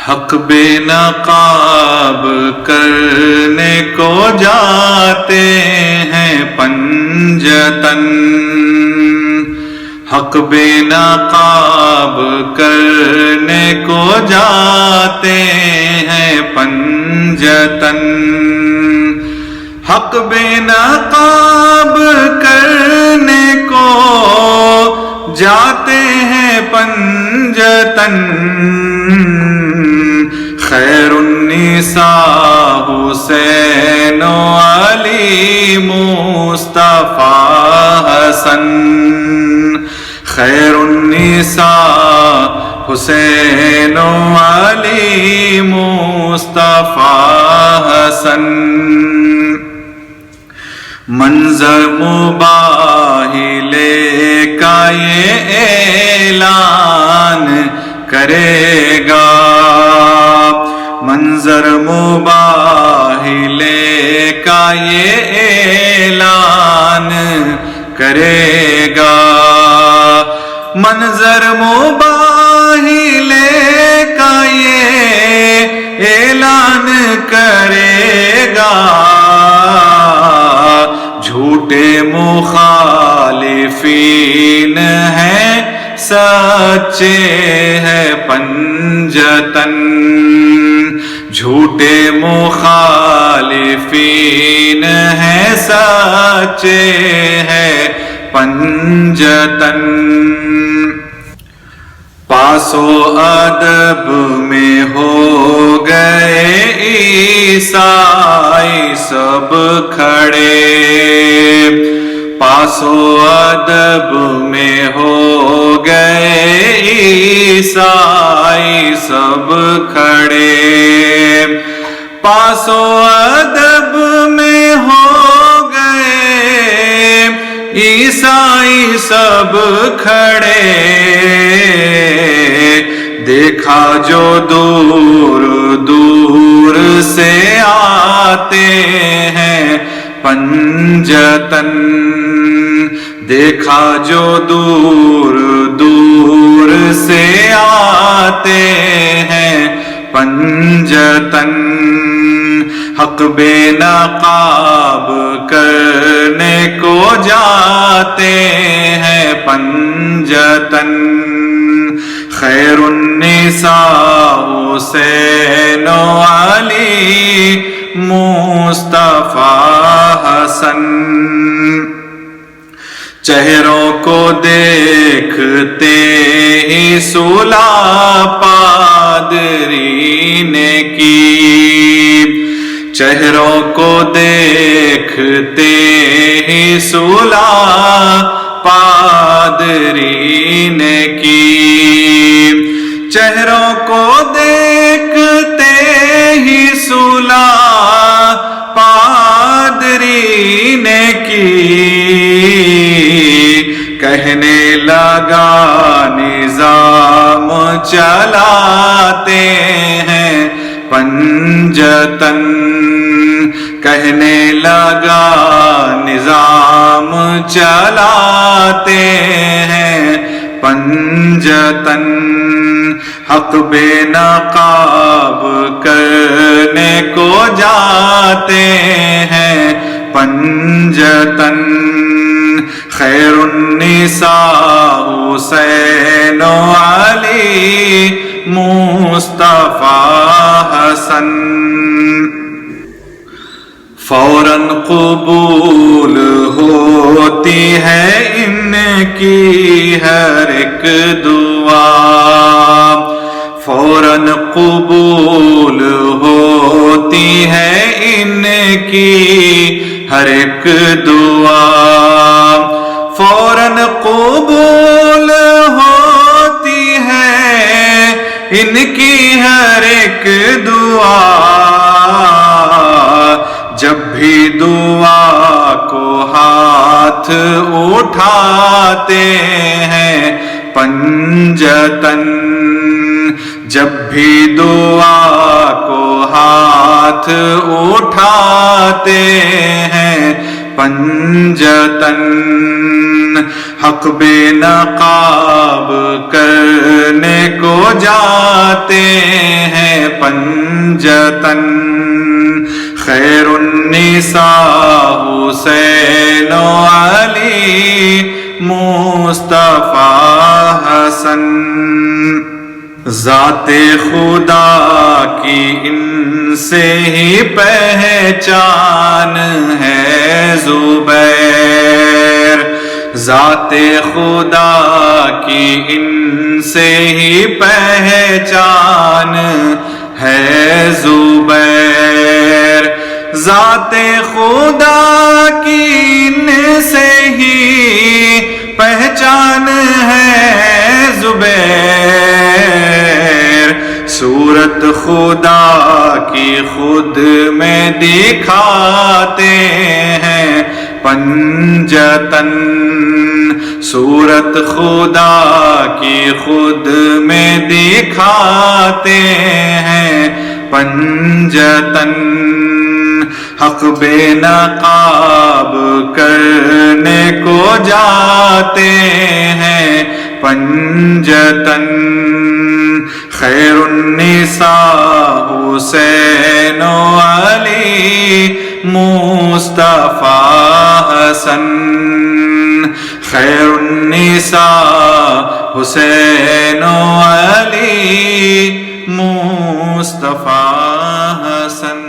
حق بے نقاب کرنے کو جاتے ہیں پنجتن، حق بے نقاب کرنے کو جاتے ہیں پنجتن، حق بے نقاب کرنے کو جاتے ہیں پنجتن، خیر النساء حسین و علی مصطفیٰ حسن، خیر النساء حسین و علی مصطفیٰ حسن، منظر مباہلے کا یہ اعلان کرے گا، منظر مباہلے کا یہ اعلان کرے گا، منظر مباہلے کا یہ اعلان کرے گا، جھوٹے مخالفین ہیں سچے ہے پنجتن، جھوٹے مخالفین ہیں سچے ہے پنجتن، پاس و ادب میں ہو گئے عیسائی سب کھڑے، پاس و ادب میں ہو گئے عیسائی سب کھڑے، پاس و ادب میں ہو گئے عیسائی سب کھڑے، دیکھا جو دور دور سے آتے ہیں پنجتن، دیکھا جو دور دور سے آتے ہیں پنجتن، حق بے نقاب کرنے کو جاتے ہیں پنجتن، خیر النساء حسین و علی مصطفیٰ حسن، چہروں کو دیکھتے ہی صلح پادری نے کی، چہروں کو دیکھتے ہی صلح پادری نے کی، چہروں کو دیکھتے ہی صلح پادری نے کی، کہنے لگا نظام چلاتے ہیں پنجتن، کہنے لگا نظام چلاتے ہیں پنجتن، حق بے نقاب کرنے کو جاتے ہیں پنجتن، خیر النساء حسین و علی مصطفیٰ حسن، فوراً قبول ہوتی ہے ان کی ہر ایک دعا، فوراً قبول ہوتی ہے ان کی ہر ایک دعا، فوراً قبول ہوتی ہے ان کی ہر ایک دعا، جب بھی دعا کو ہاتھ اٹھاتے ہیں پنجتن، جب بھی دعا کو ہاتھ اٹھاتے ہیں پنجتن، حق بے نقاب کرنے کو جاتے ہیں پنجتن، خیر النساء حسین و علی مصطفیٰ حسن، ذات خدا کی ان سے ہی پہچان ہے زبیر، ذات خدا کی ان سے ہی پہچان ہے زبیر، ذات خدا کی ان سے ہی پہچان ہے زبیر، صورت خدا کی خود میں دکھاتے ہیں پنجتن، صورت خدا کی خود میں دکھاتے ہیں پنجتن، حق بے نقاب کرنے کو جاتے ہیں پنجتن، خیر النساء حسین و علی مصطفیٰ حسن، خیر النساء حسین و علی مصطفیٰ حسن۔